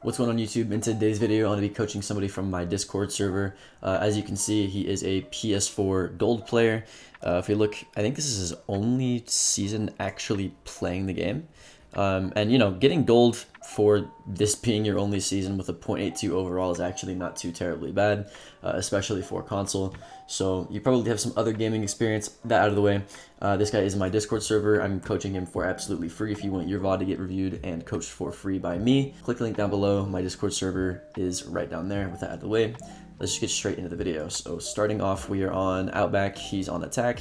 What's going on YouTube? In today's video, I'm going to be coaching somebody from my Discord server. As you can see, he is a PS4 gold player. If you look, I think this is his only season actually playing the game. And you know, getting gold for this being your only season with a .82 overall is actually not too terribly bad, especially for console. So you probably have some other gaming experience. That out of the way, this guy is in my Discord server. I'm coaching him for absolutely free if you want your VOD to get reviewed and coached for free by me. Click the link down below. My Discord server is right down there. With that out of the way, let's just get straight into the video. So starting off, we are on Outback. He's on attack.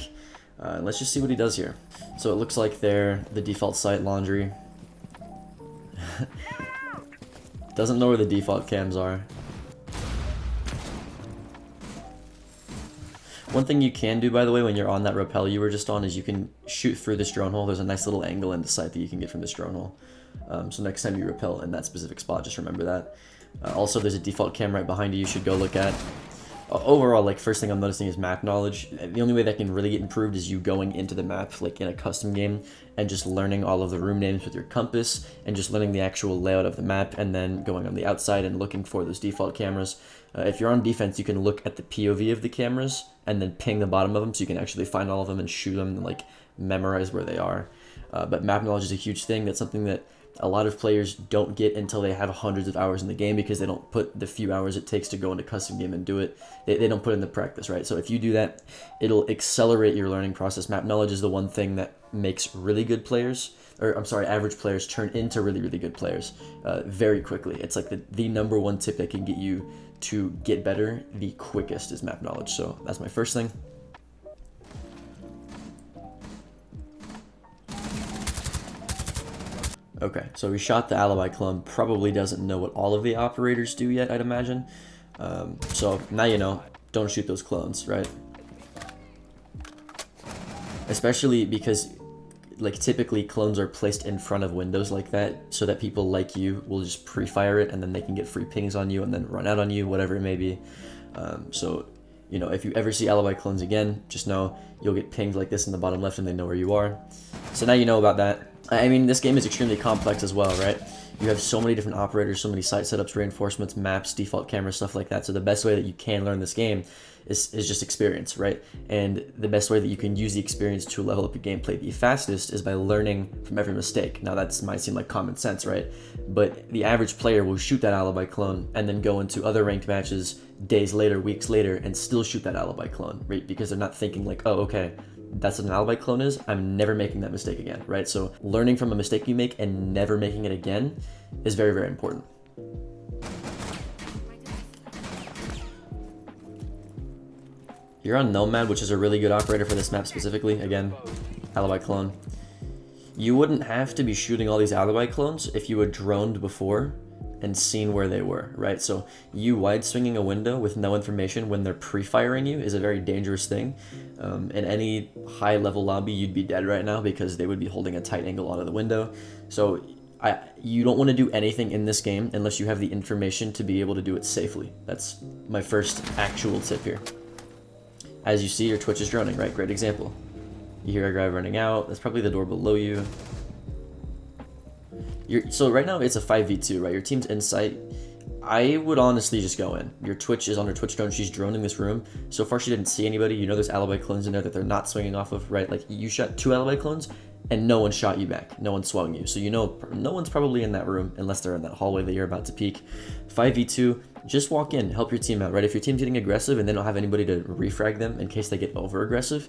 Let's just see what he does here. So it looks like they're the default site laundry. Doesn't know where the default cams are. One thing you can do, by the way, when you're on that rappel you were just on, is you can shoot through this drone hole. There's a nice little angle in the sight that you can get from this drone hole. So next time you rappel in that specific spot, just remember that. Also, there's a default cam right behind you you should go look at. Overall, like, first thing I'm noticing is map knowledge. The only way that can really get improved is you going into the map, like in a custom game, and just learning all of the room names with your compass, and just learning the actual layout of the map, and then going on the outside and looking for those default cameras. If you're on defense, you can look at the POV of the cameras, and then ping the bottom of them, so you can actually find all of them and shoot them and, like, memorize where they are. But map knowledge is a huge thing. That's something that a lot of players don't get until they have hundreds of hours in the game, because they don't put the few hours it takes to go into custom game and do it. They don't put in the practice, right? So if you do that, it'll accelerate your learning process. Map knowledge is the one thing that makes really good players, or I'm sorry, average players turn into really, really good players very quickly. It's like the number one tip that can get you to get better the quickest is map knowledge. So that's my first thing. Okay, so we shot the alibi clone. Probably doesn't know what all of the operators do yet, I'd imagine. So now you know, don't shoot those clones, right? Especially because, like, typically clones are placed in front of windows like that, so that people like you will just pre-fire it, and then they can get free pings on you and then run out on you, whatever it may be. So, you know, if you ever see alibi clones again, just know you'll get pinged like this in the bottom left and they know where you are. So now you know about that. I mean, this game is extremely complex as well, right? You have so many different operators, so many site setups, reinforcements, maps, default cameras, stuff like that. So the best way that you can learn this game is just experience, right? And the best way that you can use the experience to level up your gameplay the fastest is by learning from every mistake. Now, that might seem like common sense, right? But the average player will shoot that alibi clone and then go into other ranked matches days later, weeks later, and still shoot that alibi clone, right? Because they're not thinking like, oh, okay, that's what an alibi clone is, I'm never making that mistake again, right? So learning from a mistake you make and never making it again is very, very important. You're on Nomad, which is a really good operator for this map specifically. Again, alibi clone. You wouldn't have to be shooting all these alibi clones if you had droned before and seen where they were, right? So you wide swinging a window with no information when they're pre-firing you is a very dangerous thing. In any high level lobby, you'd be dead right now because they would be holding a tight angle onto the window. So you don't want to do anything in this game unless you have the information to be able to do it safely. That's my first actual tip here. As you see, your Twitch is droning, right? Great example. You hear a guy running out. That's probably the door below you. So right now it's a 5v2, right? Your team's in sight. I would honestly just go in. Your Twitch is on her Twitch drone. She's droning this room. So far she didn't see anybody. You know there's alibi clones in there that they're not swinging off of, right? Like, you shot 2 alibi clones and no one shot you back. No one swung you. So you know no one's probably in that room unless they're in that hallway that you're about to peek. 5v2, just walk in, help your team out, right? If your team's getting aggressive and they don't have anybody to refrag them in case they get over aggressive,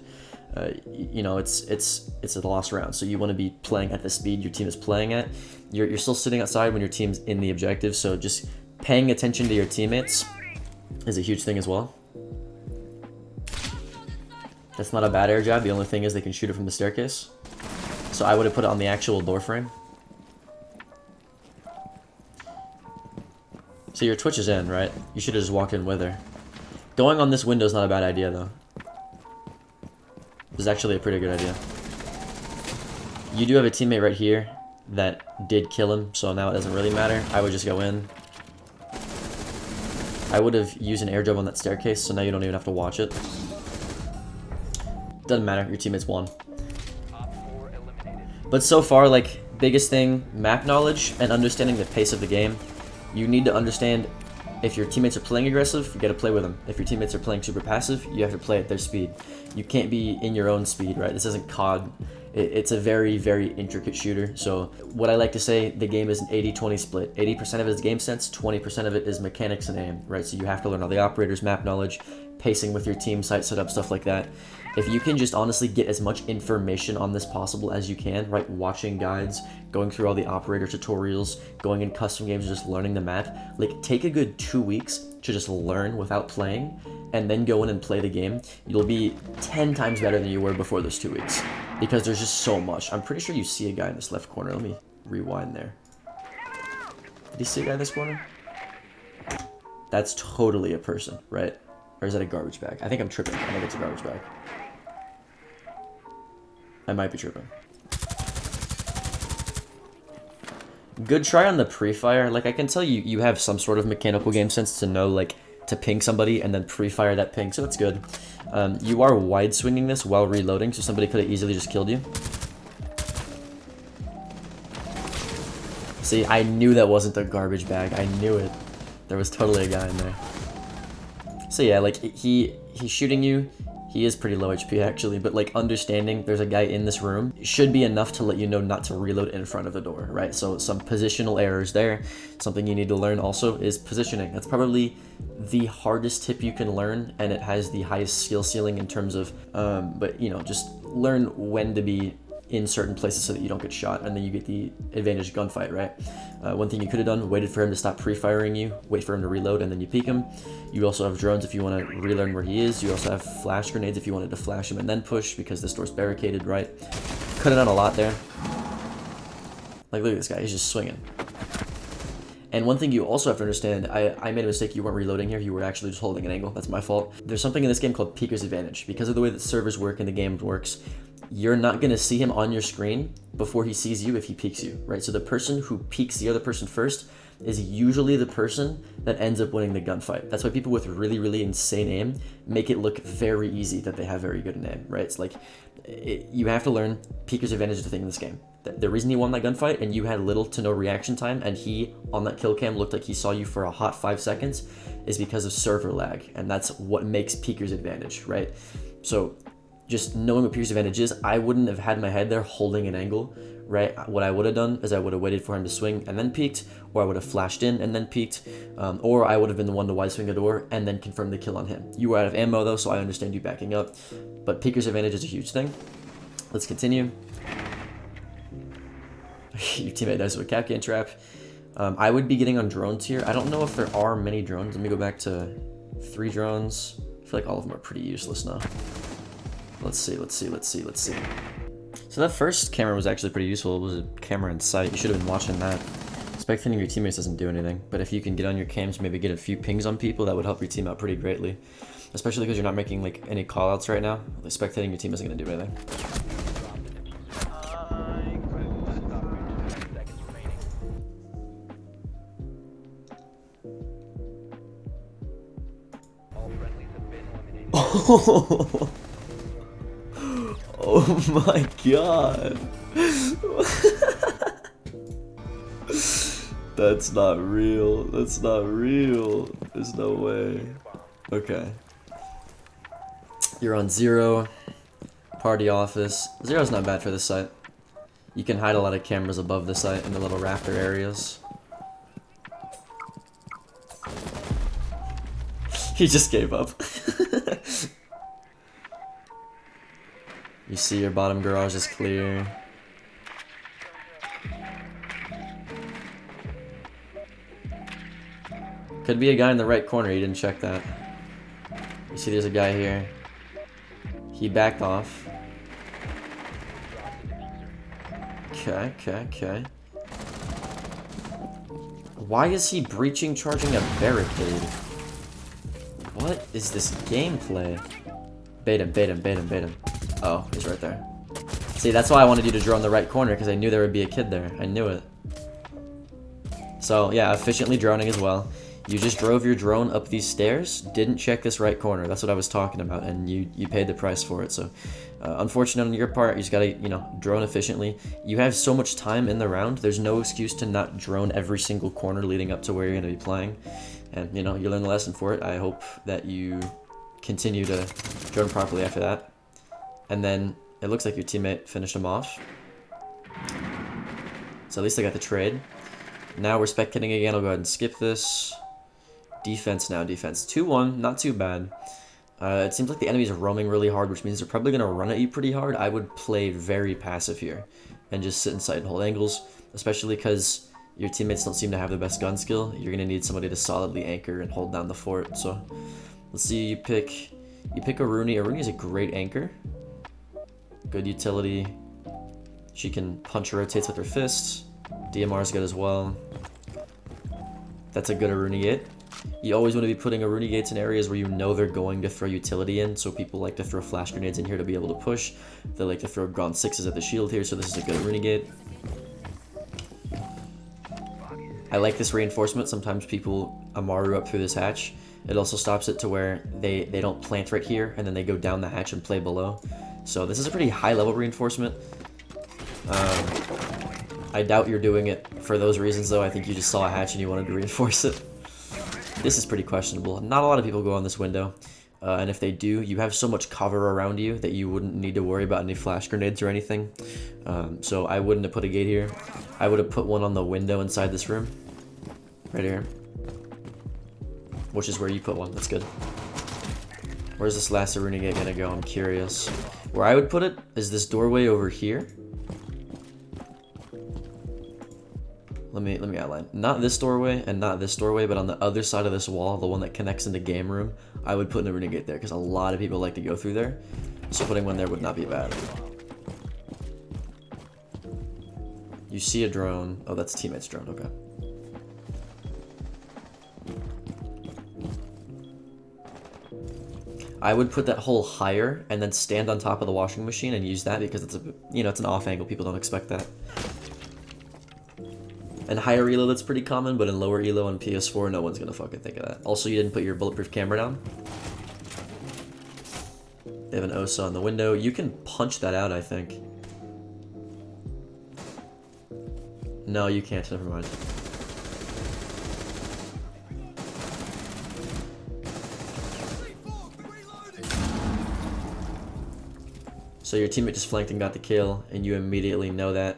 you know, it's a lost round. So you want to be playing at the speed your team is playing at. You're still sitting outside when your team's in the objective, so just paying attention to your teammates is a huge thing as well. That's not a bad air job. The only thing is they can shoot it from the staircase. So I would have put it on the actual door frame. So your Twitch is in, right? You should have just walked in with her. Going on this window is not a bad idea, though. This is actually a pretty good idea. You do have a teammate right here that did kill him, so now it doesn't really matter. I would just go in. I would have used an airdrop on that staircase, so now you don't even have to watch it. Doesn't matter, your teammates won. But so far, like, biggest thing, map knowledge and understanding the pace of the game. You need to understand if your teammates are playing aggressive, you got to play with them. If your teammates are playing super passive, you have to play at their speed. You can't be in your own speed, right? This isn't COD. It's a very, very intricate shooter. So what I like to say, the game is an 80-20 split. 80% of it is game sense, 20% of it is mechanics and aim, right? So you have to learn all the operators, map knowledge, pacing with your team, site setup, stuff like that. If you can just honestly get as much information on this possible as you can, right? Watching guides, going through all the operator tutorials, going in custom games, just learning the map. Like, take a good 2 weeks to just learn without playing, and then go in and play the game. You'll be 10 times better than you were before those 2 weeks, because there's just so much. I'm pretty sure you see a guy in this left corner. Let me rewind there. Did you see a guy in this corner? That's totally a person, right? Or is that a garbage bag? I think I'm tripping. I think it's a garbage bag. I might be tripping. Good try on the pre-fire. Like, I can tell you have some sort of mechanical game sense to know, like, to ping somebody and then pre-fire that ping, so that's good. You are wide swinging this while reloading, so somebody could have easily just killed you. See, I knew that wasn't a garbage bag. I knew it. There was totally a guy in there. So yeah, like, he's shooting you. He is pretty low HP actually, but like, understanding there's a guy in this room should be enough to let you know not to reload in front of the door, right? So some positional errors there. Something you need to learn also is positioning. That's probably the hardest tip you can learn, and it has the highest skill ceiling in terms of, but you know, just learn when to be in certain places so that you don't get shot, and then you get the advantage gunfight, right? One thing you could have done, waited for him to stop pre-firing you, wait for him to reload, and then you peek him. You also have drones if you want to relearn where he is. You also have flash grenades if you wanted to flash him and then push, because this door's barricaded, right? Could have done a lot there. Like, look at this guy, he's just swinging. And one thing you also have to understand, I made a mistake. You weren't reloading here, you were actually just holding an angle. That's my fault. There's something in this game called Peeker's Advantage. Because of the way that servers work and the game works, you're not going to see him on your screen before he sees you if he peeks you, right? So the person who peeks the other person first is usually the person that ends up winning the gunfight. That's why people with really, really insane aim make it look very easy that they have very good aim, right? It's like, you have to learn Peeker's Advantage is the thing in this game. The reason he won that gunfight and you had little to no reaction time, and he, on that kill cam, looked like he saw you for a hot 5 seconds, is because of server lag, and that's what makes Peeker's Advantage, right? So just knowing what Peeker's Advantage is, I wouldn't have had my head there holding an angle, right? What I would have done is I would have waited for him to swing and then peeked, or I would have flashed in and then peeked, or I would have been the one to wide swing the door and then confirm the kill on him. You were out of ammo though, so I understand you backing up, but Peeker's Advantage is a huge thing. Let's continue. Your teammate dies to a Capcan trap. I would be getting on drones here. I don't know if there are many drones. Let me go back to 3 drones. I feel like all of them are pretty useless now. Let's see. So that first camera was actually pretty useful. It was a camera in sight. You should have been watching that. Spectating your teammates doesn't do anything, but if you can get on your cams, maybe get a few pings on people, that would help your team out pretty greatly. Especially because you're not making like any callouts right now. Spectating your team isn't going to do anything. Oh, oh my god. That's not real. That's not real. There's no way. Okay. You're on 0. Party office. 0's not bad for this site. You can hide a lot of cameras above the site in the little rafter areas. He just gave up. You see your bottom garage is clear. Could be a guy in the right corner, you didn't check that. You see there's a guy here. He backed off. Okay. Why is he breaching, charging a barricade? What is this gameplay? Bait him. Oh, he's right there. See, that's why I wanted you to drone the right corner, because I knew there would be a kid there. I knew it. So, yeah, efficiently droning as well. You just drove your drone up these stairs, didn't check this right corner. That's what I was talking about, and you paid the price for it. So, unfortunate on your part. You just gotta, drone efficiently. You have so much time in the round. There's no excuse to not drone every single corner leading up to where you're gonna be playing. And, you learn the lesson for it. I hope that you continue to drone properly after that. And then, it looks like your teammate finished him off. So at least I got the trade. Now we're spectating again. I'll go ahead and skip this. Defense now, defense. 2-1, not too bad. It seems like the enemies are roaming really hard, which means they're probably going to run at you pretty hard. I would play very passive here and just sit in sight and hold angles, especially because your teammates don't seem to have the best gun skill. You're going to need somebody to solidly anchor and hold down the fort. So let's see, you pick Aruni. Aruni is a great anchor. Good utility. She can punch or rotates with her fists. DMR is good as well. That's a good Aruni gate. You always want to be putting Aruni gates in areas where you know they're going to throw utility in, so people like to throw flash grenades in here to be able to push. They like to throw Gaunt 6s at the shield here, so this is a good Aruni gate. I like this reinforcement. Sometimes people Amaru up through this hatch. It also stops it to where they don't plant right here, and then they go down the hatch and play below. So this is a pretty high level reinforcement. I doubt you're doing it for those reasons, though. I think you just saw a hatch and you wanted to reinforce it. This is pretty questionable. Not a lot of people go on this window, and if they do, you have so much cover around you that you wouldn't need to worry about any flash grenades or anything. So I wouldn't have put a gate here. I would have put one on the window inside this room. Right here. Which is where you put one. That's good. Where's this last Aruni gate gonna go? I'm curious. Where I would put it is this doorway over here. Let me outline. Not this doorway and not this doorway, but on the other side of this wall, the one that connects into game room, I would put an Aruni gate there because a lot of people like to go through there. So putting one there would not be bad. You see a drone. Oh, that's a teammate's drone. Okay. I would put that hole higher and then stand on top of the washing machine and use that because it's it's an off angle. People don't expect that. And higher elo, that's pretty common, but in lower elo on PS4, no one's gonna fucking think of that. Also, you didn't put your bulletproof camera down. They have an OSA on the window. You can punch that out, I think. No, you can't. Never mind. So your teammate just flanked and got the kill, and you immediately know that.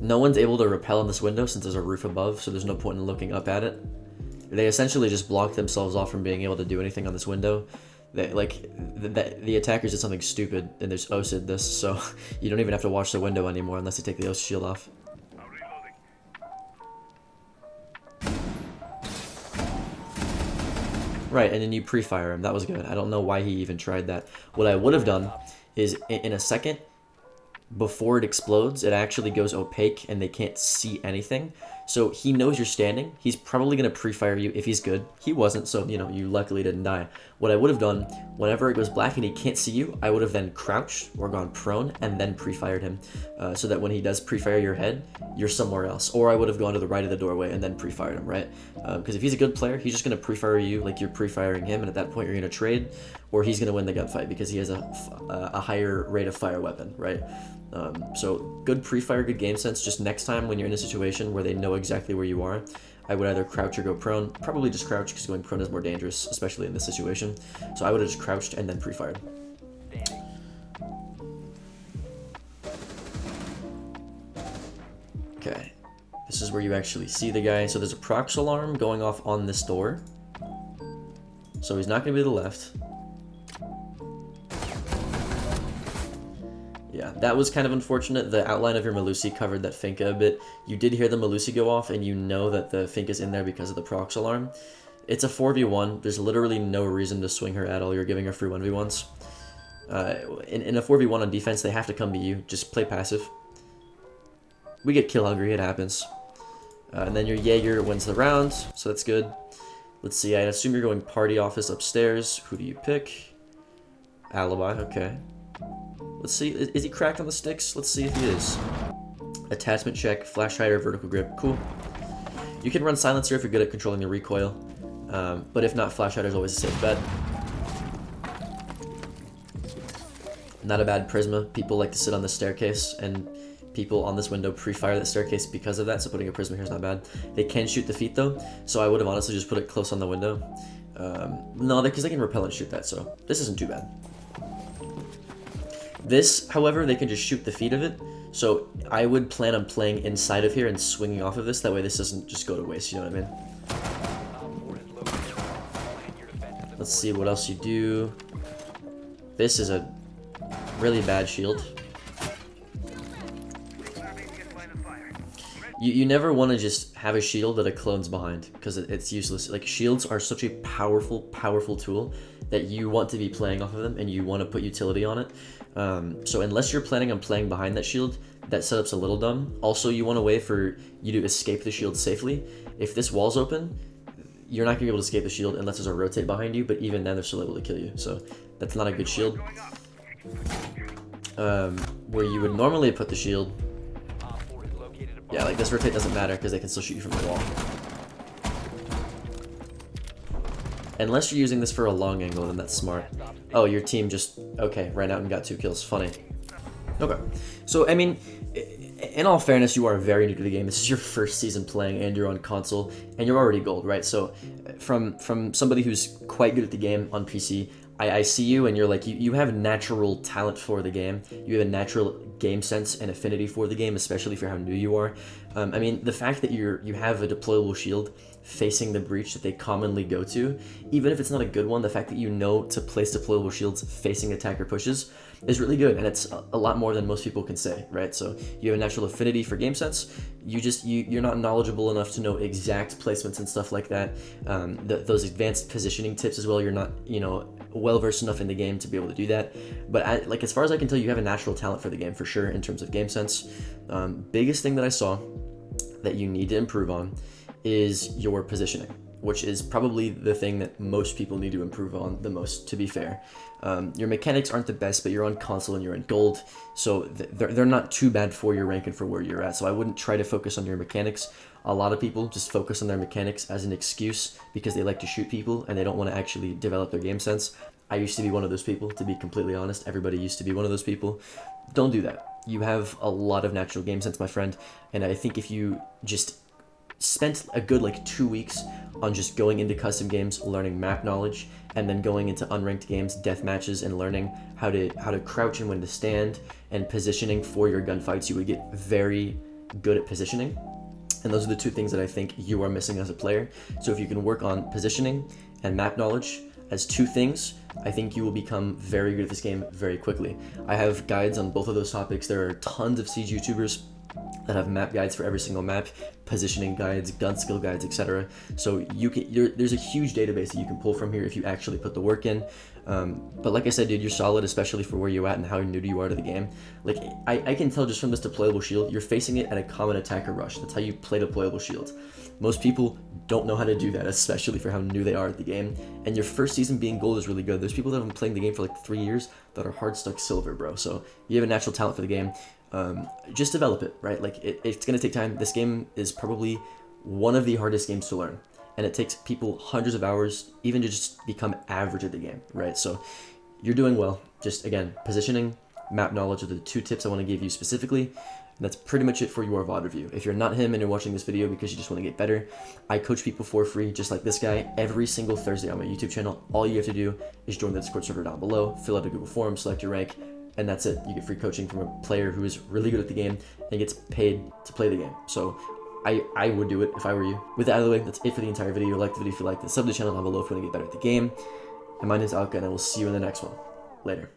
No one's able to rappel in this window since there's a roof above, so there's no point in looking up at it. They essentially just blocked themselves off from being able to do anything on this window. The attackers did something stupid, and there's OSID this, so you don't even have to watch the window anymore unless you take the OSID shield off. Right, and then you pre-fire him. That was good. I don't know why he even tried that. What I would have done is, in a second, before it explodes, it actually goes opaque and they can't see anything. So he knows you're standing. He's probably going to pre-fire you if he's good. He wasn't, so, you luckily didn't die. What I would have done, whenever it goes black and he can't see you, I would have then crouched or gone prone and then pre-fired him. So that when he does pre-fire your head, you're somewhere else. Or I would have gone to the right of the doorway and then pre-fired him, right? Because if he's a good player, he's just going to pre-fire you like you're pre-firing him, and at that point you're going to trade, or he's going to win the gunfight because he has a higher rate of fire weapon, right? So good pre-fire, good game sense. Just next time when you're in a situation where they know exactly where you are, I would either crouch or go prone. Probably just crouch because going prone is more dangerous, especially in this situation. So I would have just crouched and then pre-fired. Okay, this is where you actually see the guy. So there's a prox alarm going off on this door. So he's not going to be to the left. Yeah, that was kind of unfortunate. The outline of your Melusi covered that Finka a bit. You did hear the Melusi go off, and you know that the Finka's in there because of the prox alarm. It's a 4v1. There's literally no reason to swing her at all. You're giving her free 1v1s. In a 4v1 on defense, they have to come to you. Just play passive. We get kill hungry. It happens. And then your Jaeger wins the round, so that's good. Let's see. I assume you're going party office upstairs. Who do you pick? Alibi. Okay. Let's see, is he cracked on the sticks? Let's see if he is. Attachment check, flash hider, vertical grip, cool. You can run Silencer if you're good at controlling the recoil, but if not, Flash Hider is always a safe bet. Not a bad Prisma. People like to sit on the staircase, and people on this window pre-fire that staircase because of that, so putting a Prisma here is not bad. They can shoot the feet though, so I would have honestly just put it close on the window. No, because they can repel and shoot that, so this isn't too bad. This, however, they can just shoot the feet of it, so I would plan on playing inside of here and swinging off of this, that way this doesn't just go to waste, you know what I mean? Let's see what else you do. This is a really bad shield. You never want to just have a shield that a clone's behind, because it's useless. Like, shields are such a powerful, powerful tool that you want to be playing off of them, and you want to put utility on it. So unless you're planning on playing behind that shield, that setup's a little dumb. Also, you want a way for you to escape the shield safely. If this wall's open, you're not going to be able to escape the shield unless there's a rotate behind you, but even then they're still able to kill you. So that's not a good shield. Where you would normally put the shield, yeah, like this rotate doesn't matter because they can still shoot you from the wall. Unless you're using this for a long angle, then that's smart. Oh, your team just, okay, ran out and got 2 kills. Funny. Okay. So, I mean, in all fairness, you are very new to the game. This is your first season playing, and you're on console, and you're already gold, right? So, from somebody who's quite good at the game on PC, I see you, and you're like, you have natural talent for the game. You have a natural game sense and affinity for the game, especially for how new you are. I mean, the fact that you have a deployable shield facing the breach that they commonly go to, even if it's not a good one, the fact that you know to place deployable shields facing attacker pushes is really good, and it's a lot more than most people can say, right? So you have a natural affinity for game sets. You're not knowledgeable enough to know exact placements and stuff like that. Those advanced positioning tips as well. You're not, well versed enough in the game to be able to do that. But as far as I can tell, you have a natural talent for the game for sure in terms of game sense. Biggest thing that I saw that you need to improve on is your positioning, which is probably the thing that most people need to improve on the most, to be fair. Your mechanics aren't the best, but you're on console and you're in gold, so they're not too bad for your rank and for where you're at, so I wouldn't try to focus on your mechanics. A lot of people just focus on their mechanics as an excuse because they like to shoot people and they don't want to actually develop their game sense. I used to be one of those people, to be completely honest. Everybody used to be one of those people. Don't do that. You have a lot of natural game sense, my friend, and I think if you just spent a good 2 weeks on just going into custom games, learning map knowledge, and then going into unranked games, death matches, and learning how to crouch and when to stand and positioning for your gunfights, you would get very good at positioning. And those are the 2 things that I think you are missing as a player. So if you can work on positioning and map knowledge as 2 things, I think you will become very good at this game very quickly. I have guides on both of those topics. There are tons of Siege YouTubers that have map guides for every single map, positioning guides, gun skill guides, etc. So there's a huge database that you can pull from here if you actually put the work in. But like I said, dude, you're solid, especially for where you're at and how new you are to the game. I can tell just from this deployable shield, you're facing it at a common attacker rush. That's how you play deployable shield. Most people don't know how to do that, especially for how new they are at the game. And your first season being gold is really good. There's people that have been playing the game for 3 years that are hard stuck silver, bro. So you have a natural talent for the game. Just develop it, right? It's gonna take time. This game is probably one of the hardest games to learn, and it takes people hundreds of hours even to just become average at the game, right? So you're doing well. Just again, positioning, map knowledge are the 2 tips I want to give you specifically. And that's pretty much it for your VOD review. If you're not him and you're watching this video because you just want to get better, I coach people for free, just like this guy, every single Thursday on my YouTube channel. All you have to do is join the Discord server down below, fill out a Google form, select your rank, and that's it. You get free coaching from a player who is really good at the game and gets paid to play the game. So I would do it if I were you. With that out of the way, that's it for the entire video. Like the video if you liked it. Sub to the channel down below if you want to get better at the game. And my name is Alka, and I will see you in the next one. Later.